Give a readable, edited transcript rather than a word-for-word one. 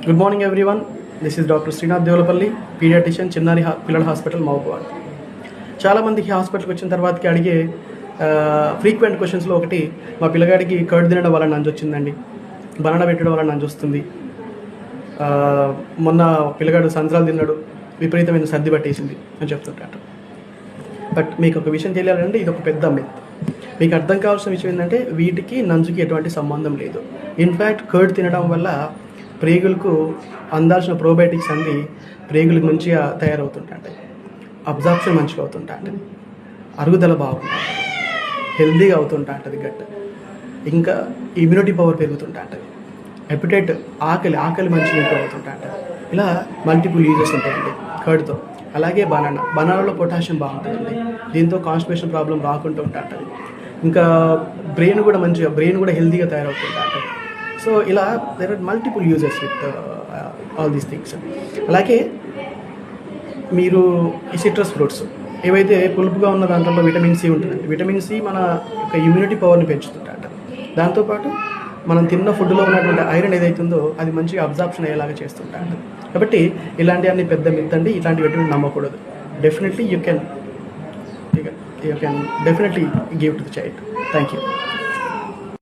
Good morning everyone. This is doctor Srinath Devulapalli, paediatrician, చిన్నారి పిల్లల hospital, Mahabubabad. చాలామందికి హాస్పిటల్కి వచ్చిన తర్వాతకి అడిగే ఫ్రీక్వెంట్ క్వశ్చన్స్లో ఒకటి, మా పిల్లగాడికి కర్డ్ తినడం వల్ల నంజు వచ్చిందండి, బనానా పెట్టడం వల్ల నంజు వస్తుంది, మొన్న పిల్లగాడు సంత్రాలు తిన్నాడు, విపరీతమైన సర్ది పట్టేసింది అని చెప్తుంటారు. బట్ మీకు ఒక విషయం తెలియాలంటే ఇది ఒక పెద్ద మిత్. మీకు అర్థం కావాల్సిన విషయం ఏంటంటే వీటికి నంజుకి ఎటువంటి సంబంధం లేదు. ఇన్ఫ్యాక్ట్ కర్డ్ తినడం వల్ల ప్రేగులకు అందాల్సిన ప్రోబయోటిక్స్ అన్ని ప్రేగులకు మంచిగా తయారవుతుంటాయి, అబ్జార్ప్షన్ మంచిగా అవుతుంటుంది, అరుగుదల బాగుంటుంది, హెల్దీగా అవుతుంటుంది గట్, ఇంకా ఇమ్యూనిటీ పవర్ పెరుగుతుంటుంది, ఎపిటైట్ ఆకలి మంచిగా ఇంప్రూవ్ అవుతుంటుంది. ఇలా మల్టిపుల్ యూజెస్ ఉంటాయండి కర్డ్తో. అలాగే బనానాలో పొటాషియం బాగుంటుందండి, దీంతో కాన్స్టిపేషన్ ప్రాబ్లం రాకుండా ఉంటుంది. ఇంకా బ్రెయిన్ కూడా హెల్దీగా తయారవుతుంటుంది. సో ఇలా there are multiple uses with all these things. అలాగే మీరు ఈ సిట్రస్ ఫ్రూట్స్ ఏవైతే పులుపుగా ఉన్న దాంట్లో విటమిన్ సి ఉంటుందండి. విటమిన్ సి మన యొక్క ఇమ్యూనిటీ పవర్ని పెంచుతుంటాట. దాంతోపాటు మనం తిన్న ఫుడ్లో ఉన్నటువంటి ఐరన్ ఏదైతుందో అది మంచిగా అబ్జార్ప్షన్ అయ్యేలాగా చేస్తుంటాట. కాబట్టి ఇలాంటివన్నీ పెద్ద మిత్ అండి, ఇలాంటివి ఎటువంటి నమ్మకూడదు. Definitely you can definitely give to the child. Thank you.